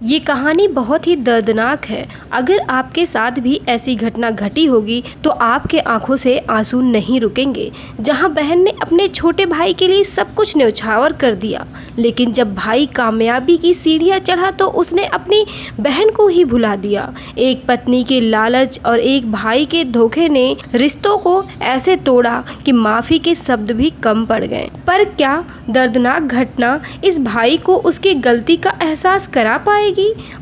ये कहानी बहुत ही दर्दनाक है। अगर आपके साथ भी ऐसी घटना घटी होगी तो आपके आंखों से आंसू नहीं रुकेंगे। जहां बहन ने अपने छोटे भाई के लिए सब कुछ न्यौछावर कर दिया, लेकिन जब भाई कामयाबी की सीढ़ियां चढ़ा तो उसने अपनी बहन को ही भुला दिया। एक पत्नी के लालच और एक भाई के धोखे ने रिश्तों को ऐसे तोड़ा कि माफी के शब्द भी कम पड़ गए। पर क्या दर्दनाक घटना इस भाई को उसकी गलती का एहसास करा पाएगी?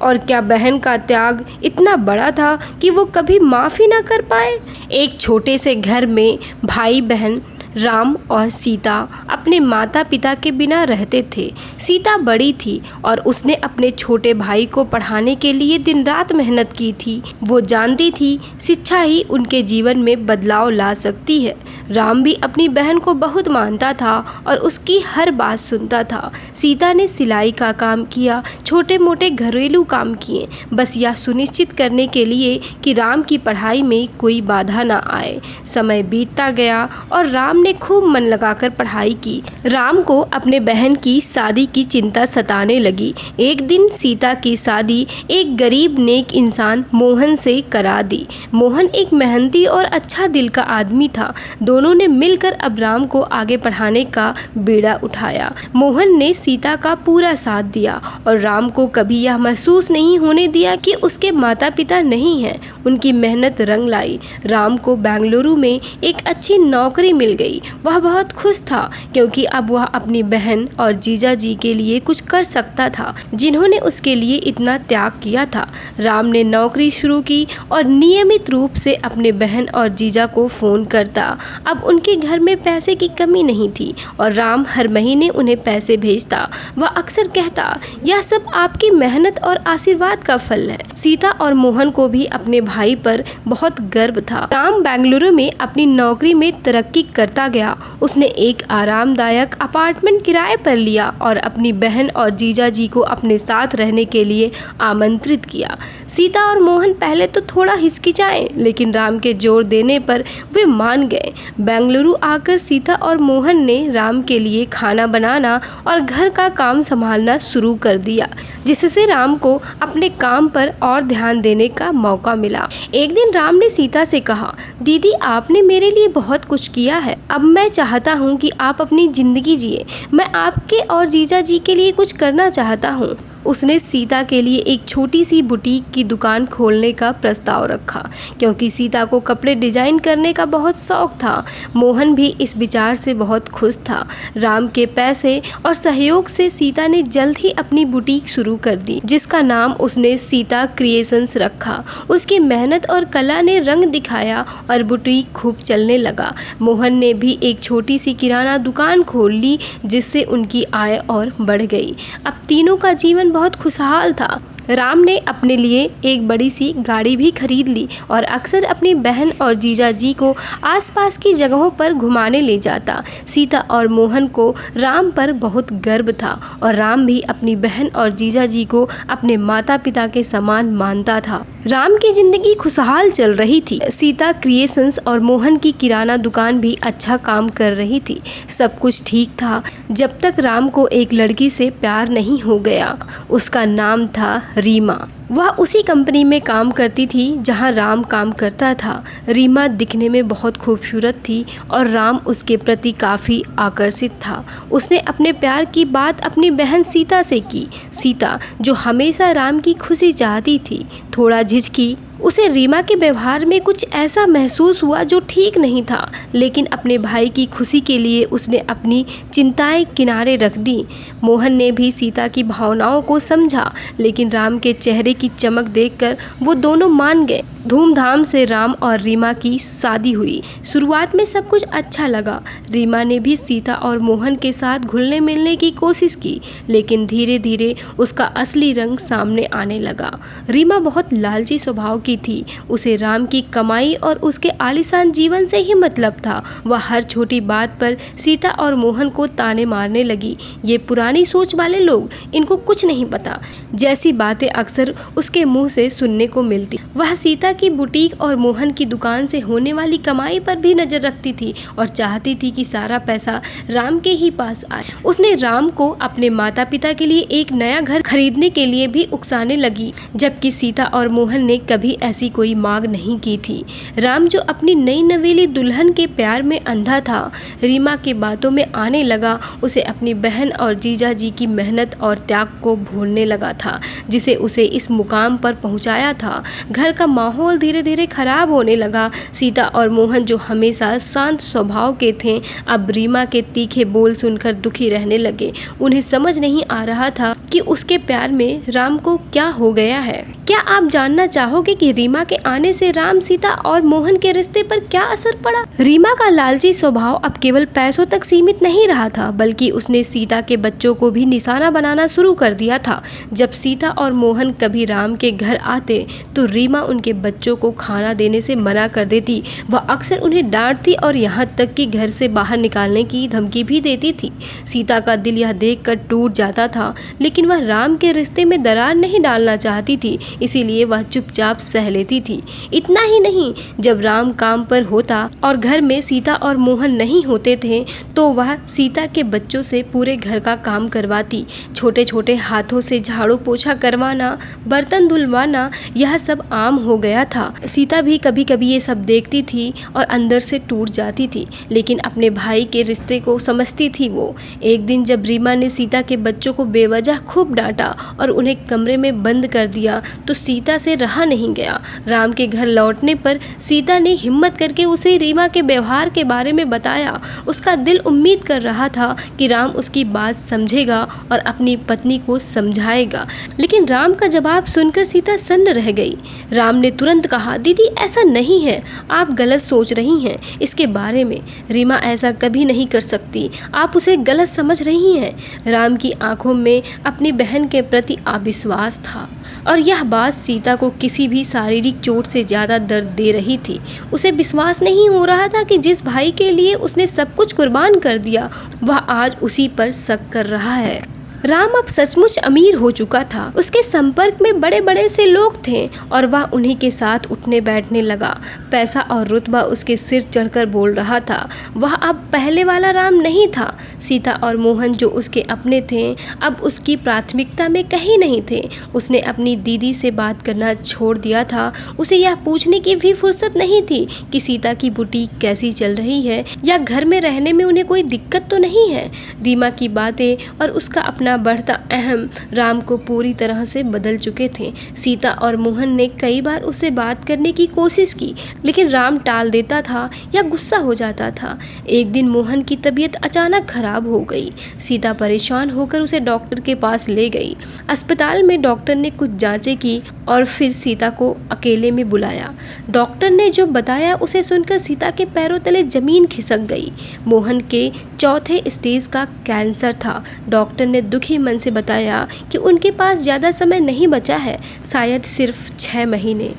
और क्या बहन का त्याग इतना बड़ा था कि वो कभी माफी ना कर पाए? एक छोटे से घर में भाई बहन राम और सीता अपने माता पिता के बिना रहते थे। सीता बड़ी थी और उसने अपने छोटे भाई को पढ़ाने के लिए दिन रात मेहनत की थी। वो जानती थी शिक्षा ही उनके जीवन में बदलाव ला सकती है। राम भी अपनी बहन को बहुत मानता था और उसकी हर बात सुनता था। सीता ने सिलाई का काम किया, छोटे मोटे घरेलू काम किए, बस यह सुनिश्चित करने के लिए कि राम की पढ़ाई में कोई बाधा ना आए। समय बीतता गया और राम ने खूब मन लगाकर पढ़ाई की। राम को अपने बहन की शादी की चिंता सताने लगी। एक दिन सीता की शादी एक गरीब नेक इंसान मोहन से करा दी। मोहन एक मेहनती और अच्छा दिल का आदमी था। दोनों ने मिलकर अब राम को आगे पढ़ाने का बीड़ा उठाया। मोहन ने सीता का पूरा साथ दिया और राम को कभी यह महसूस नहीं होने दिया कि उसके माता पिता नहीं हैं। उनकी मेहनत रंग लाई। राम को बेंगलुरु में एक अच्छी नौकरी मिल गई। वह बहुत खुश था क्योंकि अब वह अपनी बहन और जीजा जी के लिए कुछ कर सकता था, जिन्होंने उसके लिए इतना त्याग किया था। राम ने नौकरी शुरू की और नियमित रूप से अपने बहन और जीजा को फोन करता। अब उनके घर में पैसे की कमी नहीं थी और राम हर महीने उन्हें पैसे भेजता। वह अक्सर कहता, यह सब आपकी मेहनत और आशीर्वाद का फल है। सीता और मोहन को भी अपने भाई पर बहुत गर्व था। राम बेंगलुरु में अपनी नौकरी में तरक्की करता गया। उसने एक आरामदायक अपार्टमेंट किराए पर लिया और अपनी बहन और जीजा जी को अपने साथ रहने के लिए आमंत्रित किया। सीता और मोहन पहले तो थोड़ा हिचकिचाए, लेकिन राम के जोर देने पर वे मान गए। बेंगलुरु आकर सीता और मोहन ने राम के लिए खाना बनाना और घर का काम संभालना शुरू कर दिया, जिससे राम को अपने काम पर और ध्यान देने का मौका मिला। एक दिन राम ने सीता से कहा, दीदी आपने मेरे लिए बहुत कुछ किया है, अब मैं चाहता हूँ कि आप अपनी जिंदगी जिए। मैं आपके और जीजा जी के लिए कुछ करना चाहता हूँ। उसने सीता के लिए एक छोटी सी बुटीक की दुकान खोलने का प्रस्ताव रखा, क्योंकि सीता को कपड़े डिजाइन करने का बहुत शौक था। मोहन भी इस विचार से बहुत खुश था। राम के पैसे और सहयोग से सीता ने जल्द ही अपनी बुटीक शुरू कर दी, जिसका नाम उसने सीता क्रिएशंस रखा। उसकी मेहनत और कला ने रंग दिखाया और बुटीक खूब चलने लगा। मोहन ने भी एक छोटी सी किराना दुकान खोल ली, जिससे उनकी आय और बढ़ गई। अब तीनों का जीवन बहुत खुशहाल था। राम ने अपने लिए एक बड़ी सी गाड़ी भी खरीद ली और अक्सर अपनी बहन और जीजा जी को आसपास की जगहों पर घुमाने ले जाता। सीता और मोहन को राम पर बहुत गर्व था और राम भी अपनी बहन और जीजा जी को अपने माता पिता के समान मानता था। राम की जिंदगी खुशहाल चल रही थी। सीता क्रिएशंस और मोहन की किराना दुकान भी अच्छा काम कर रही थी। सब कुछ ठीक था जब तक राम को एक लड़की से प्यार नहीं हो गया। उसका नाम था रीमा। वह उसी कंपनी में काम करती थी जहां राम काम करता था। रीमा दिखने में बहुत खूबसूरत थी और राम उसके प्रति काफ़ी आकर्षित था। उसने अपने प्यार की बात अपनी बहन सीता से की। सीता, जो हमेशा राम की खुशी चाहती थी, थोड़ा झिझकी। उसे रीमा के व्यवहार में कुछ ऐसा महसूस हुआ जो ठीक नहीं था, लेकिन अपने भाई की खुशी के लिए उसने अपनी चिंताएं किनारे रख दी। मोहन ने भी सीता की भावनाओं को समझा, लेकिन राम के चेहरे की चमक देखकर वो दोनों मान गए। धूमधाम से राम और रीमा की शादी हुई। शुरुआत में सब कुछ अच्छा लगा। रीमा ने भी सीता और मोहन के साथ घुलने मिलने की कोशिश की, लेकिन धीरे धीरे उसका असली रंग सामने आने लगा। रीमा बहुत लालची स्वभाव की थी। उसे राम की कमाई और उसके आलीशान जीवन से ही मतलब था। वह हर छोटी बात पर सीता और मोहन को ताने मारने लगी। ये पुरानी सोच वाले लोग, इनको कुछ नहीं पता, जैसी बातें अक्सर उसके मुंह से सुनने को मिलती। वह सीता की बुटीक और मोहन की दुकान से होने वाली कमाई पर भी नजर रखती थी और चाहती थी कि सारा पैसा राम के ही पास आए। उसने राम को अपने माता पिता के लिए एक नया घर खरीदने के लिए भी उकसाने लगी, जबकि सीता और मोहन ने कभी ऐसी कोई मांग नहीं की थी। राम जो अपनी नई नवेली दुल्हन के प्यार में अंधा था, रीमा के बातों में आने लगा, उसे अपनी बहन और जीजा जी की मेहनत और त्याग को भूलने लगा था, जिसे उसे इस मुकाम पर पहुंचाया था। घर का माहौल धीरे धीरे खराब होने लगा। सीता और मोहन जो हमेशा शांत स्वभाव के थे, अब रीमा के तीखे बोल सुनकर दुखी रहने लगे। उन्हें समझ नहीं आ रहा था कि उसके प्यार में राम को क्या हो गया है। क्या आप जानना चाहोगे कि रीमा के आने से राम, सीता और मोहन के रिश्ते पर क्या असर पड़ा? रीमा का लालची स्वभाव अब केवल पैसों तक सीमित नहीं रहा था, बल्कि उसने सीता के बच्चों को भी निशाना बनाना शुरू कर दिया था। जब सीता और मोहन कभी राम के घर आते तो रीमा उनके बच्चों को खाना देने से मना कर देती। वह अक्सर उन्हें डांटती और यहाँ तक कि घर से बाहर निकालने की धमकी भी देती थी। सीता का दिल यह देखकर टूट जाता था, लेकिन वह राम के रिश्ते में दरार नहीं डालना चाहती थी, इसीलिए वह चुपचाप सह लेती थी। इतना ही नहीं, जब राम काम पर होता और घर में सीता और मोहन नहीं होते थे तो वह सीता के बच्चों से पूरे घर का काम करवाती। छोटे छोटे हाथों से झाड़ू पोछा करवाना, बर्तन धुलवाना, यह सब आम हो गया था। सीता भी कभी कभी ये सब देखती थी और अंदर से टूट जाती थी, लेकिन अपने भाई के रिश्ते को समझती थी वो। एक दिन जब रीमा ने सीता के बच्चों को बेवजह खूब डांटा और उन्हें कमरे में बंद कर दिया तो सीता से रहा नहीं गया। राम के घर लौटने पर सीता ने हिम्मत करके उसे रीमा के व्यवहार के बारे में बताया। उसका दिल उम्मीद कर रहा था कि राम उसकी बात समझेगा और अपनी पत्नी को समझाएगा, लेकिन राम का जवाब सुनकर सीता सन्न रह गई। राम ने तुरंत कहा, दीदी ऐसा नहीं है, आप गलत सोच रही हैं इसके बारे में। रीमा ऐसा कभी नहीं कर सकती, आप उसे गलत समझ रही हैं। राम की आंखों में अपनी बहन के प्रति अविश्वास था और यह बात सीता को किसी भी शारीरिक चोट से ज़्यादा दर्द दे रही थी। उसे विश्वास नहीं हो रहा था कि जिस भाई के लिए उसने सब कुछ कुर्बान कर दिया, वह आज उसी पर शक कर रहा है। राम अब सचमुच अमीर हो चुका था। उसके संपर्क में बड़े बड़े से लोग थे और वह उन्हीं के साथ उठने बैठने लगा। पैसा और रुतबा उसके सिर चढ़कर बोल रहा था। वह अब पहले वाला राम नहीं था। सीता और मोहन जो उसके अपने थे, अब उसकी प्राथमिकता में कहीं नहीं थे। उसने अपनी दीदी से बात करना छोड़ दिया था। उसे यह पूछने की भी फुर्सत नहीं थी कि सीता की बुटीक कैसी चल रही है या घर में रहने में उन्हें कोई दिक्कत तो नहीं है। रीमा की बातें और उसका अपना बढ़ता अहम राम को पूरी तरह से बदल चुके थे। सीता और मोहन ने कई बार उससे बात करने की कोशिश की, लेकिन राम टाल देता था या गुस्सा हो जाता था। एक दिन मोहन की तबीयत अचानक खराब हो गई। सीता परेशान होकर उसे डॉक्टर के पास ले गई। अस्पताल में डॉक्टर ने कुछ जांचें की और फिर सीता को अकेले में बुलाया। डॉक्टर ने जो बताया उसे सुनकर सीता के पैरों तले जमीन खिसक गई। मोहन के चौथे स्टेज का कैंसर था। डॉक्टर ने दुखी मन से बताया कि उनके पास ज़्यादा समय नहीं बचा है, शायद सिर्फ 6 महीने।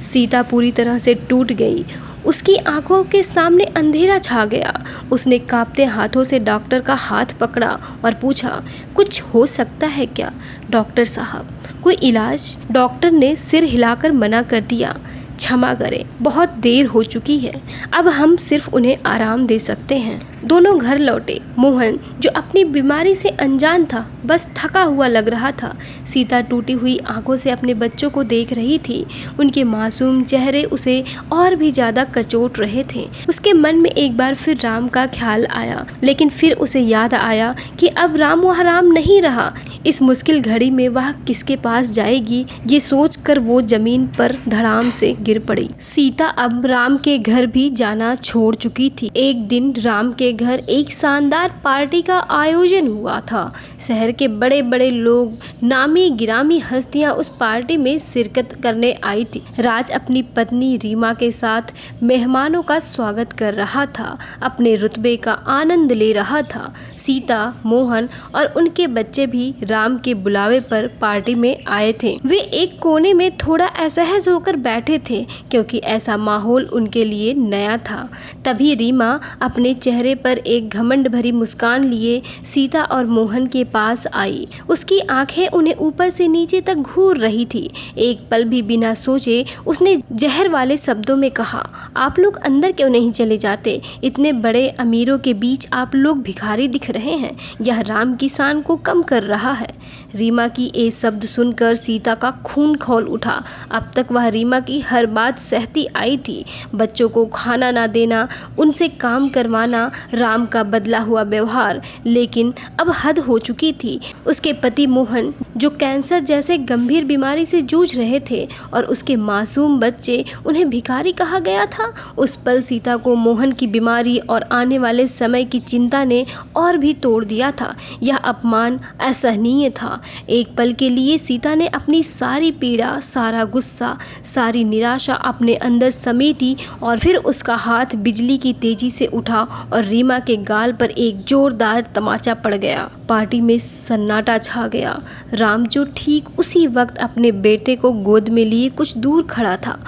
सीता पूरी तरह से टूट गई। उसकी आंखों के सामने अंधेरा छा गया। उसने कांपते हाथों से डॉक्टर का हाथ पकड़ा और पूछा, कुछ हो सकता है क्या डॉक्टर साहब, कोई इलाज? डॉक्टर ने सिर हिलाकर मना कर दिया, क्षमा करें, बहुत देर हो चुकी है, अब हम सिर्फ उन्हें आराम दे सकते हैं। दोनों घर लौटे। मोहन जो अपनी बीमारी से अनजान था, बस थका हुआ लग रहा था। सीता टूटी हुई आंखों से अपने बच्चों को देख रही थी। उनके मासूम चेहरे उसे और भी ज़्यादा कचोट रहे थे। उसके मन में एक बार फिर राम का ख्याल आया, लेकिन फिर उसे याद आया कि अब राम वह राम नहीं रहा। इस मुश्किल घड़ी में वह किसके पास जाएगी, ये सोचकर वो जमीन पर धड़ाम से गिर पड़ी। सीता अब राम के घर भी जाना छोड़ चुकी थी। एक दिन राम के घर एक शानदार पार्टी का आयोजन हुआ था। शहर के बड़े बड़े लोग, नामी गिरामी हस्तियां उस पार्टी में शिरकत करने आई थी। राज अपनी पत्नी रीमा के साथ मेहमानों का स्वागत कर रहा था, अपने रुतबे का आनंद ले रहा था। सीता, मोहन और उनके बच्चे भी राम के बुलावे पर पार्टी में आए थे। वे एक कोने में थोड़ा असहज होकर बैठे थे। थे क्योंकि ऐसा माहौल उनके लिए नया था। तभी रीमा अपने चेहरे पर एक घमंड भरी मुस्कान लिए सीता और मोहन के पास आई। उसकी आंखें उन्हें ऊपर से नीचे तक घूर रही थी। एक पल भी बिना सोचे उसने जहर वाले शब्दों में कहा, आप लोग अंदर क्यों नहीं चले जाते? इतने बड़े अमीरों के बीच आप लोग भिखारी दिख रहे हैं। यह राम की शान को कम कर रहा है। रीमा की ये शब्द सुनकर सीता का खून खौल उठा। अब तक वह रीमा की हर बात सहती आई थी। बच्चों को खाना ना देना, उनसे काम करवाना, राम का बदला हुआ व्यवहार, लेकिन अब हद हो चुकी थी। उसके पति मोहन जो कैंसर जैसे गंभीर बीमारी से जूझ रहे थे और उसके मासूम बच्चे, उन्हें भिखारी कहा गया था। उस पल सीता को मोहन की बीमारी और आने वाले समय की चिंता ने और भी तोड़ दिया था। यह अपमान असहनीय था। एक पल के लिए सीता ने अपनी सारी पीड़ा, सारा गुस्सा, सारी निराशा अपने अंदर समेटी और फिर उसका हाथ बिजली की तेजी से उठा और रीमा के गाल पर एक जोरदार तमाचा पड़ गया। पार्टी में सन्नाटा छा गया। राम जो ठीक उसी वक्त अपने बेटे को गोद में लिए कुछ दूर खड़ा था,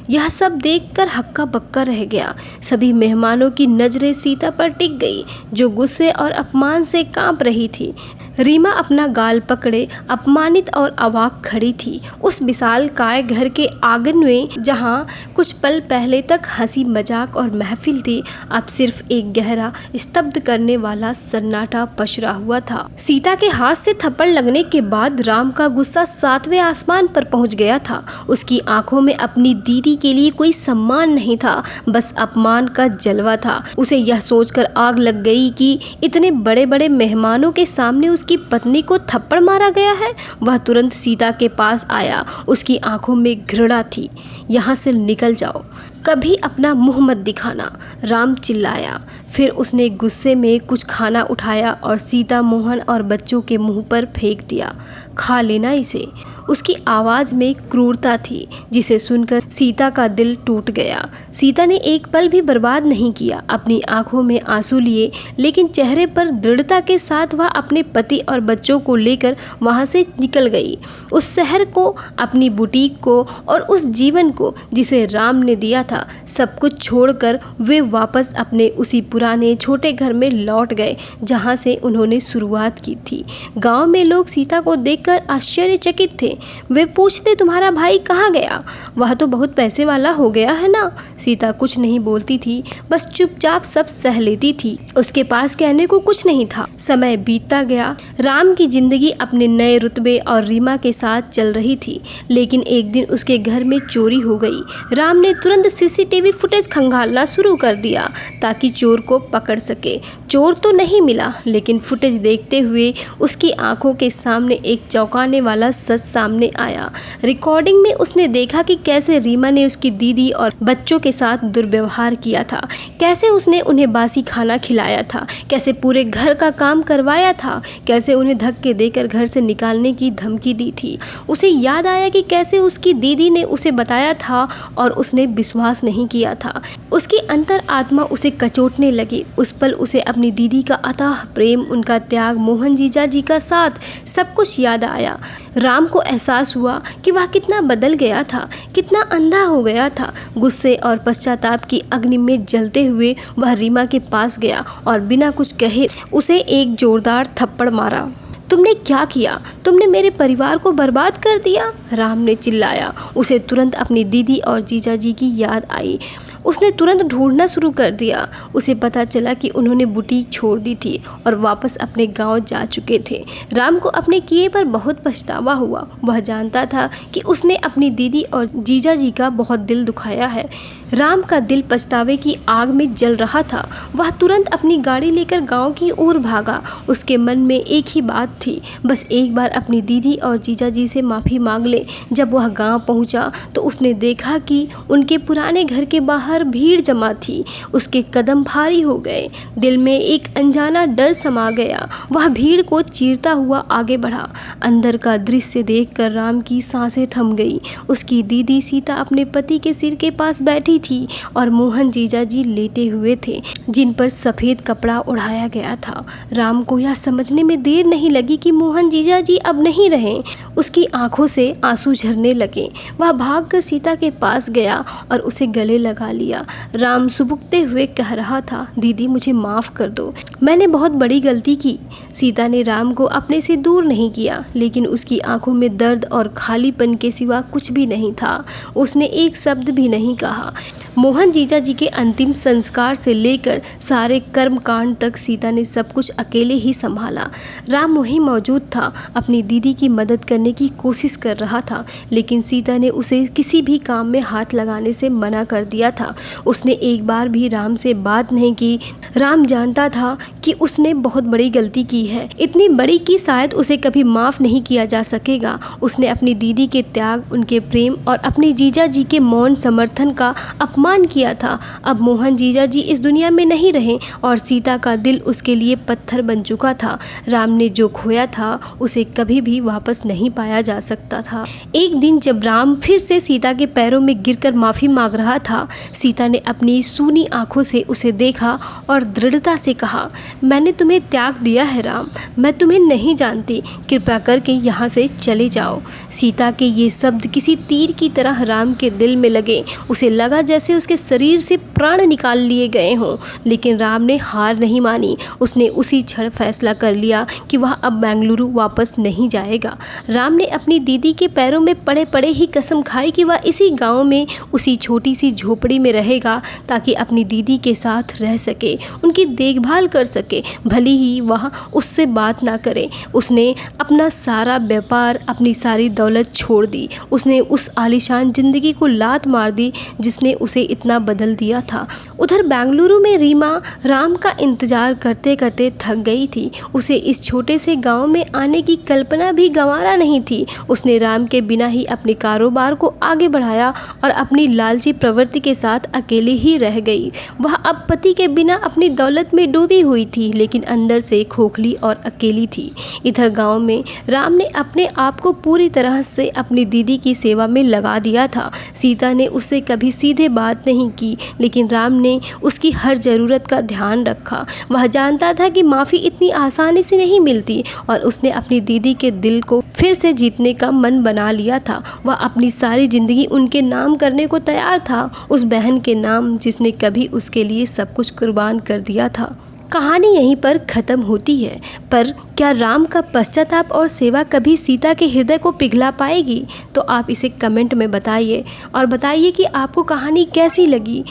यह सब देखकर हक्का बक्का रह गया। सभी मेहमानों की नजरें सीता पर टिक गई जो गुस्से और अपमान से कांप रही थी। रीमा अपना गाल पकड़े अपमानित और अवाक खड़ी थी। उस विशाल काय घर के आंगन में जहां कुछ पल पहले तक हंसी मजाक और महफिल थी, अब सिर्फ एक गहरा स्तब्ध करने वाला सन्नाटा पसरा हुआ था। सीता के हाथ से थप्पड़ लगने के बाद राम का गुस्सा 7वें आसमान पर पहुंच गया था। उसकी आंखों में अपनी दीदी के लिए कोई सम्मान नहीं था, बस अपमान का जलवा था। उसे यह सोचकर आग लग गई कि इतने बड़े बड़े मेहमानों के सामने उसकी पत्नी को थप्पड़ मारा गया है। वह तुरंत सीता के पास आया। उसकी आंखों में घृणा थी। यहाँ से निकल जाओ, कभी अपना मुंह मत दिखाना, राम चिल्लाया। फिर उसने गुस्से में कुछ खाना उठाया और सीता, मोहन और बच्चों के मुंह पर फेंक दिया। खा लेना इसे। उसकी आवाज़ में क्रूरता थी जिसे सुनकर सीता का दिल टूट गया। सीता ने एक पल भी बर्बाद नहीं किया। अपनी आंखों में आंसू लिए लेकिन चेहरे पर दृढ़ता के साथ वह अपने पति और बच्चों को लेकर वहां से निकल गई। उस शहर को, अपनी बुटीक को और उस जीवन को जिसे राम ने दिया था, सब कुछ छोड़कर वे वापस अपने उसी पुराने छोटे घर में लौट गए जहाँ से उन्होंने शुरुआत की थी। गाँव में लोग सीता को देखकर आश्चर्यचकित थे। वे पूछते, तुम्हारा भाई कहाँ गया? वह तो बहुत पैसे वाला हो गया है ना। सीता कुछ नहीं बोलती थी, बस चुपचाप सब सह लेती थी। उसके पास कहने को कुछ नहीं था। समय बीतता गया। राम की जिंदगी अपने नए रुतबे और रीमा के साथ चल रही थी, लेकिन एक दिन उसके घर में चोरी हो गई। राम ने तुरंत सीसीटीवी फुटेज खंगालना शुरू कर दिया ताकि चोर को पकड़ सके। चोर तो नहीं मिला, लेकिन फुटेज देखते हुए उसकी आंखों के सामने एक चौंकाने वाला सच सामने आया। रिकॉर्डिंग में उसने देखा कि कैसे रीमा ने उसकी दीदी और बच्चों के साथ दुर्व्यवहार किया था, कैसे उसने उन्हें बासी खाना खिलाया था, कैसे पूरे घर का काम करवाया था, कैसे उन्हें धक्के देकर घर से निकालने की धमकी दी थी। उसे याद आया कि कैसे उसकी दीदी ने उसे बताया था और उसने विश्वास नहीं किया था। उसकी अंतर आत्मा उसे कचोटने लगी। उस पल उसे अपनी दीदी का अथाह प्रेम, उनका त्याग, मोहन जीजा जी का साथ, सब कुछ याद आया। राम को एहसास हुआ कि वह कितना बदल गया था, कितना अंधा हो गया था। गुस्से और पश्चाताप की अग्नि में जलते हुए वह रीमा के पास गया और बिना कुछ कहे उसे एक जोरदार थप्पड़ मारा। तुमने क्या किया? तुमने मेरे परिवार को बर्बाद कर दिया, राम ने चिल्लाया। उसे तुरंत अपनी दीदी और जीजा जी की याद आई। उसने तुरंत ढूंढना शुरू कर दिया। उसे पता चला कि उन्होंने बुटीक छोड़ दी थी और वापस अपने गांव जा चुके थे। राम को अपने किए पर बहुत पछतावा हुआ। वह जानता था कि उसने अपनी दीदी और जीजा जी का बहुत दिल दुखाया है। राम का दिल पछतावे की आग में जल रहा था। वह तुरंत अपनी गाड़ी लेकर गांव की ओर भागा। उसके मन में एक ही बात थी, बस एक बार अपनी दीदी और जीजा जी से माफ़ी मांग ले। जब वह गांव पहुंचा तो उसने देखा कि उनके पुराने घर के बाहर भीड़ जमा थी। उसके कदम भारी हो गए। दिल में एक अनजाना डर समा गया। वह भीड़ को चीरता हुआ आगे बढ़ा। अंदर का दृश्य देखकर राम की सांसें थम गई। उसकी दीदी सीता अपने पति के सिर के पास बैठी थी और मोहन जीजा जी लेटे हुए थे जिन पर सफ़ेद कपड़ा ओढ़ाया गया था। राम को यह समझने में देर नहीं लगी लगी कि मोहन जीजा जी अब नहीं रहे। उसकी आंखों से आंसू झरने लगे। वह भागकर सीता के पास गया और उसे गले लगा लिया। राम सुबुकते हुए कह रहा था, दीदी मुझे माफ़ कर दो, मैंने बहुत बड़ी गलती की। सीता ने राम को अपने से दूर नहीं किया, लेकिन उसकी आंखों में दर्द और खालीपन के सिवा कुछ भी नहीं था। उसने एक शब्द भी नहीं कहा। मोहन जीजा जी के अंतिम संस्कार से लेकर सारे कर्मकांड तक सीता ने सब कुछ अकेले ही संभाला। राम वहीं मौजूद था, अपनी दीदी की मदद करने की कोशिश कर रहा था, लेकिन सीता ने उसे किसी भी काम में हाथ लगाने से मना कर दिया था। उसने एक बार भी राम से बात नहीं की। राम जानता था कि उसने बहुत बड़ी गलती की है, इतनी बड़ी कि शायद उसे कभी माफ़ नहीं किया जा सकेगा। उसने अपनी दीदी के त्याग, उनके प्रेम और अपने जीजा जी के मौन समर्थन का अपमान किया था। अब मोहन जीजा जी इस दुनिया में नहीं रहे और सीता का दिल उसके लिए पत्थर बन चुका था। राम ने जो खोया था उसे कभी भी वापस नहीं पाया जा सकता था। एक दिन जब राम फिर से सीता के पैरों में गिरकर माफ़ी मांग रहा था, सीता ने अपनी सूनी आंखों से उसे देखा और दृढ़ता से कहा, मैंने तुम्हें त्याग दिया है राम, मैं तुम्हें नहीं जानती, कृपया करके यहाँ से चले जाओ। सीता के ये शब्द किसी तीर की तरह राम के दिल में लगे। उसे लगा जैसे उसके शरीर से प्राण निकाल लिए गए हों, लेकिन राम ने हार नहीं मानी। उसने उसी क्षण फैसला कर लिया कि वह अब बेंगलुरु वापस नहीं जाएगा। राम ने अपनी दीदी के पैरों में पड़े पड़े ही कसम खाई कि वह इसी गांव में उसी छोटी सी झोपड़ी में रहेगा, ताकि अपनी दीदी के साथ रह सके, उनकी देखभाल कर सके, भले ही वह उससे बात ना करे। उसने अपना सारा व्यापार, अपनी सारी दौलत छोड़ दी। उसने उस आलीशान जिंदगी को लात मार दी जिसने उसे इतना बदल दिया था। उधर बेंगलुरु में रीमा राम का इंतजार करते करते थक गई थी। उसे इस छोटे से गांव में आने की कल्पना भी गंवारा नहीं थी। उसने राम के बिना ही अपने कारोबार को आगे बढ़ाया और अपनी लालची प्रवृत्ति के साथ अकेले ही रह गई। वह अब पति के बिना अपनी दौलत में डूबी हुई थी, लेकिन अंदर से खोखली और अकेली थी। इधर गांव में राम ने अपने आप को पूरी तरह से अपनी दीदी की सेवा में लगा दिया था। सीता ने उससे कभी सीधे बात नहीं की, लेकिन राम ने उसकी हर ज़रूरत का ध्यान रखा। वह जानता था कि माफ़ी इतनी आसानी से नहीं मिलती और उसने अपनी दीदी के दिल को फिर से जीतने का मन बना लिया था। वह अपनी सारी ज़िंदगी उनके नाम करने को तैयार था, उस बहन के नाम जिसने कभी उसके लिए सब कुछ कुर्बान कर दिया था। कहानी यहीं पर ख़त्म होती है, पर क्या राम का पश्चाताप और सेवा कभी सीता के हृदय को पिघला पाएगी? तो आप इसे कमेंट में बताइए और बताइए कि आपको कहानी कैसी लगी।